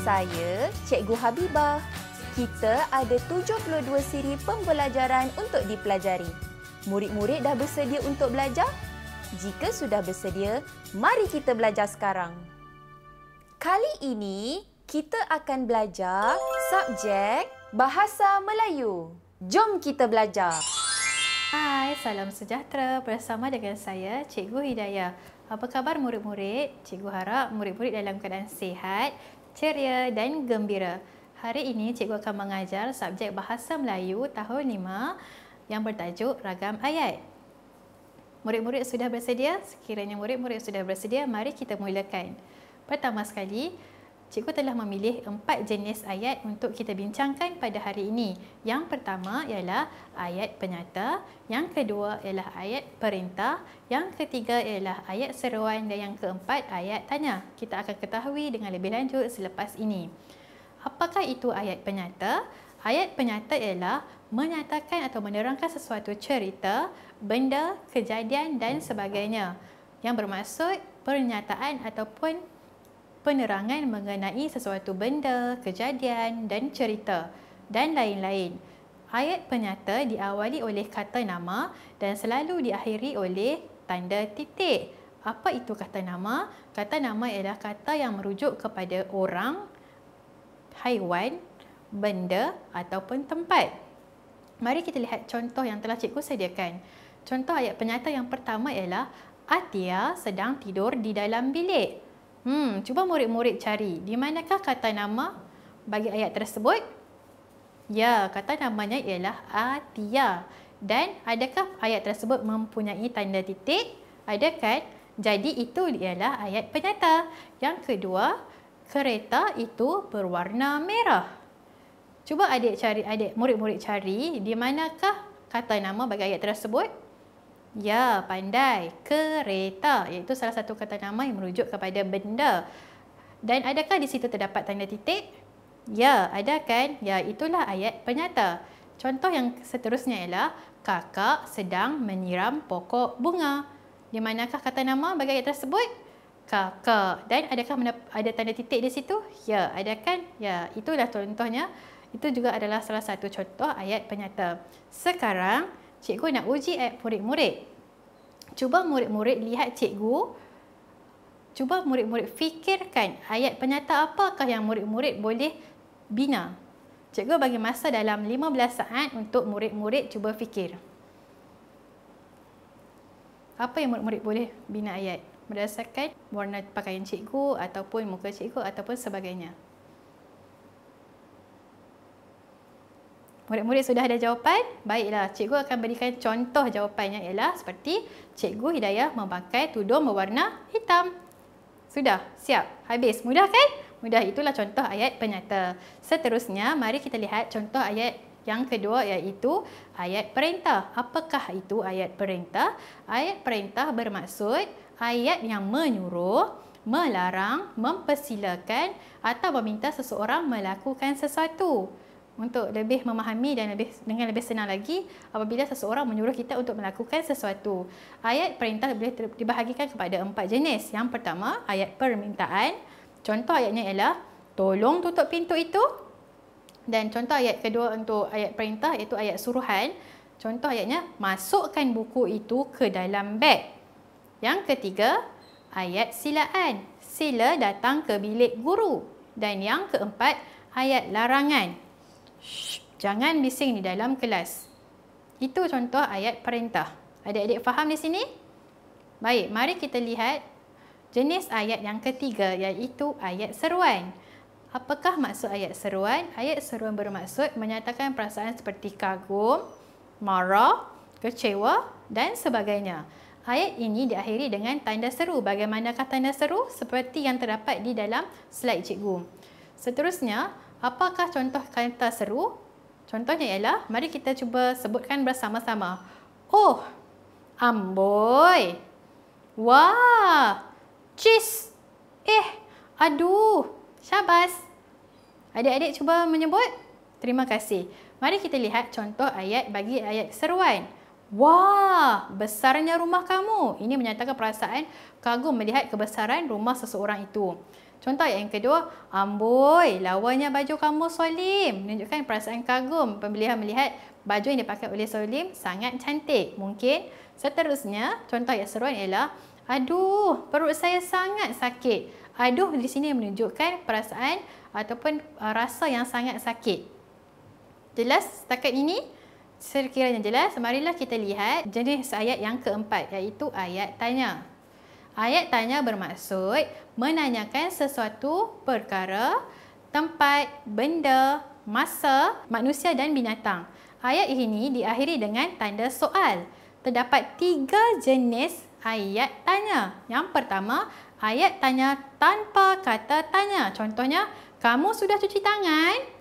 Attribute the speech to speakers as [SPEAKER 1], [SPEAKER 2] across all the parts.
[SPEAKER 1] Saya, Cikgu Habibah. Kita ada 72 siri pembelajaran untuk dipelajari. Murid-murid dah bersedia untuk belajar? Jika sudah bersedia, mari kita belajar sekarang. Kali ini, kita akan belajar subjek Bahasa Melayu. Jom kita belajar.
[SPEAKER 2] Hai, salam sejahtera. Bersama dengan saya, Cikgu Hidayah. Apa khabar murid-murid? Cikgu harap murid-murid dalam keadaan sihat, ceria dan gembira. Hari ini cikgu akan mengajar subjek Bahasa Melayu tahun 5 yang bertajuk Ragam Ayat. Murid-murid sudah bersedia? Sekiranya murid-murid sudah bersedia, mari kita mulakan. Pertama sekali, cikgu telah memilih 4 jenis ayat untuk kita bincangkan pada hari ini. Yang pertama ialah ayat penyata, yang kedua ialah ayat perintah, yang ketiga ialah ayat seruan dan yang keempat ayat tanya. Kita akan ketahui dengan lebih lanjut selepas ini. Apakah itu ayat penyata? Ayat penyata ialah menyatakan atau menerangkan sesuatu cerita, benda, kejadian dan sebagainya. Yang bermaksud pernyataan ataupun penerangan mengenai sesuatu benda, kejadian dan cerita dan lain-lain. Ayat penyata diawali oleh kata nama dan selalu diakhiri oleh tanda titik. Apa itu kata nama? Kata nama ialah kata yang merujuk kepada orang, haiwan, benda ataupun tempat. Mari kita lihat contoh yang telah cikgu sediakan. Contoh ayat penyata yang pertama ialah Atia sedang tidur di dalam bilik. Cuba murid-murid cari di manakah kata nama bagi ayat tersebut? Ya, kata namanya ialah Atia. Dan adakah ayat tersebut mempunyai tanda titik? Ada kan? Jadi itu ialah ayat penyata. Yang kedua, kereta itu berwarna merah. Cuba murid-murid cari di manakah kata nama bagi ayat tersebut? Ya, pandai. Kereta, iaitu salah satu kata nama yang merujuk kepada benda. Dan adakah di situ terdapat tanda titik? Ya, ada kan? Ya, itulah ayat penyata. Contoh yang seterusnya ialah kakak sedang menyiram pokok bunga. Di manakah kata nama bagi ayat tersebut? Kakak. Dan adakah ada tanda titik di situ? Ya, ada kan? Ya, itulah contohnya. Itu juga adalah salah satu contoh ayat penyata. Sekarang, cikgu nak uji murid-murid. Cuba murid-murid lihat cikgu. Cuba murid-murid fikirkan ayat penyata apakah yang murid-murid boleh bina. Cikgu bagi masa dalam 15 saat untuk murid-murid cuba fikir. Apa yang murid-murid boleh bina ayat? Berdasarkan warna pakaian cikgu ataupun muka cikgu ataupun sebagainya. Murid-murid sudah ada jawapan? Baiklah, cikgu akan berikan contoh jawapannya ialah seperti Cikgu Hidayah memakai tudung berwarna hitam. Sudah? Siap? Habis? Mudah kan? Mudah, itulah contoh ayat penyata. Seterusnya, mari kita lihat contoh ayat yang kedua iaitu ayat perintah. Apakah itu ayat perintah? Ayat perintah bermaksud ayat yang menyuruh, melarang, mempersilakan atau meminta seseorang melakukan sesuatu. Untuk lebih memahami dan dengan lebih senang lagi, apabila seseorang menyuruh kita untuk melakukan sesuatu. Ayat perintah boleh dibahagikan kepada 4 jenis. Yang pertama, ayat permintaan. Contoh ayatnya ialah, tolong tutup pintu itu. Dan contoh ayat kedua untuk ayat perintah iaitu ayat suruhan. Contoh ayatnya, masukkan buku itu ke dalam beg. Yang ketiga, ayat silaan. Sila datang ke bilik guru. Dan yang keempat, ayat larangan. Jangan bising di dalam kelas. Itu contoh ayat perintah. Adik-adik faham di sini? Baik, mari kita lihat jenis ayat yang ketiga iaitu ayat seruan. Apakah maksud ayat seruan? Ayat seruan bermaksud menyatakan perasaan seperti kagum, marah, kecewa dan sebagainya. Ayat ini diakhiri dengan tanda seru. Bagaimanakah tanda seru? Seperti yang terdapat di dalam slide cikgu. Seterusnya, apakah contoh kata seru? Contohnya ialah, mari kita cuba sebutkan bersama-sama. Oh, amboi. Wah, cheese. Aduh, syabas. Adik-adik cuba menyebut. Terima kasih. Mari kita lihat contoh ayat bagi ayat seruan. Wah, besarnya rumah kamu. Ini menyatakan perasaan kagum melihat kebesaran rumah seseorang itu. Contoh ayat yang kedua, amboi, lawanya baju kamu Solim. Menunjukkan perasaan kagum pembelian melihat baju yang dipakai oleh Solim sangat cantik. Mungkin seterusnya, contoh ayat seruan ialah, aduh, perut saya sangat sakit. Aduh di sini menunjukkan perasaan ataupun rasa yang sangat sakit. Jelas setakat ini? Sekiranya jelas, marilah kita lihat jenis ayat yang keempat, iaitu ayat tanya. Ayat tanya bermaksud menanyakan sesuatu perkara, tempat, benda, masa, manusia dan binatang. Ayat ini diakhiri dengan tanda soal. Terdapat 3 jenis ayat tanya. Yang pertama, ayat tanya tanpa kata tanya. Contohnya, kamu sudah cuci tangan?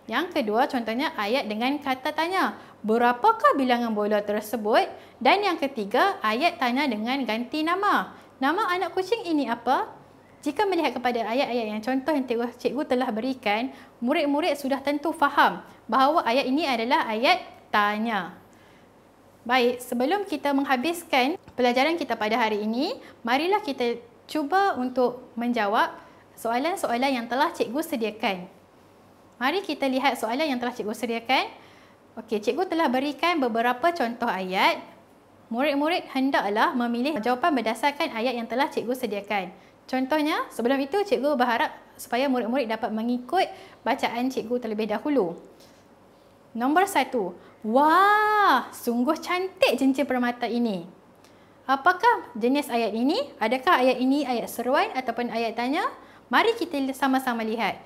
[SPEAKER 2] Yang kedua, contohnya ayat dengan kata tanya. Berapakah bilangan bola tersebut? Dan yang ketiga, ayat tanya dengan ganti nama. Nama anak kucing ini apa? Jika melihat kepada ayat-ayat yang contoh yang cikgu telah berikan, murid-murid sudah tentu faham bahawa ayat ini adalah ayat tanya. Baik, sebelum kita menghabiskan pelajaran kita pada hari ini, marilah kita cuba untuk menjawab soalan-soalan yang telah cikgu sediakan. Mari kita lihat soalan yang telah cikgu sediakan. Okey, cikgu telah berikan beberapa contoh ayat. Murid-murid hendaklah memilih jawapan berdasarkan ayat yang telah cikgu sediakan. Contohnya, sebelum itu cikgu berharap supaya murid-murid dapat mengikut bacaan cikgu terlebih dahulu. Nombor 1. Wah, sungguh cantik cincin permata ini. Apakah jenis ayat ini? Adakah ayat ini ayat seruan ataupun ayat tanya? Mari kita sama-sama lihat.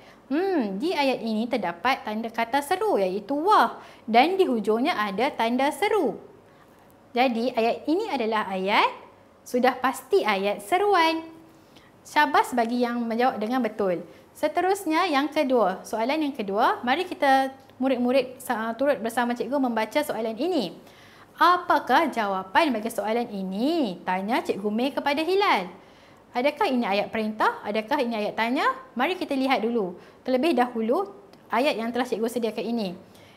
[SPEAKER 2] Di ayat ini terdapat tanda kata seru iaitu wah dan di hujungnya ada tanda seru. Jadi ayat ini adalah ayat sudah pasti ayat seruan. Syabas bagi yang menjawab dengan betul. Seterusnya yang kedua, soalan yang kedua, mari kita murid-murid turut bersama cikgu membaca soalan ini. Apakah jawapan bagi soalan ini? Tanya Cikgu Mei kepada Hilal. Adakah ini ayat perintah? Adakah ini ayat tanya? Mari kita lihat dulu. Terlebih dahulu, ayat yang telah cikgu sediakan ini.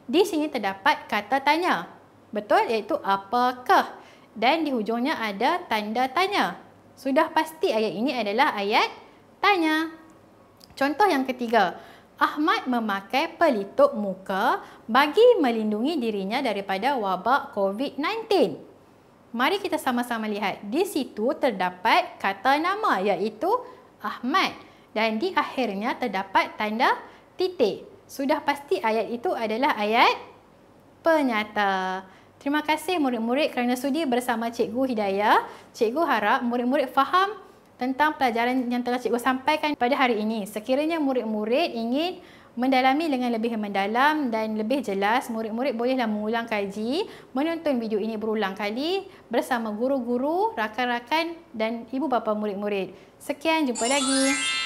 [SPEAKER 2] Di sini terdapat kata tanya. Betul? Iaitu apakah? Dan di hujungnya ada tanda tanya. Sudah pasti ayat ini adalah ayat tanya. Contoh yang ketiga. Ahmad memakai pelitup muka bagi melindungi dirinya daripada wabak COVID-19. Mari kita sama-sama lihat. Di situ terdapat kata nama iaitu Ahmad dan di akhirnya terdapat tanda titik. Sudah pasti ayat itu adalah ayat penyata. Terima kasih murid-murid kerana sudi bersama Cikgu Hidayah. Cikgu harap murid-murid faham tentang pelajaran yang telah cikgu sampaikan pada hari ini. Sekiranya murid-murid ingin mendalami dengan lebih mendalam dan lebih jelas, murid-murid bolehlah mengulang kaji, menonton video ini berulang kali bersama guru-guru, rakan-rakan dan ibu bapa murid-murid. Sekian, jumpa lagi.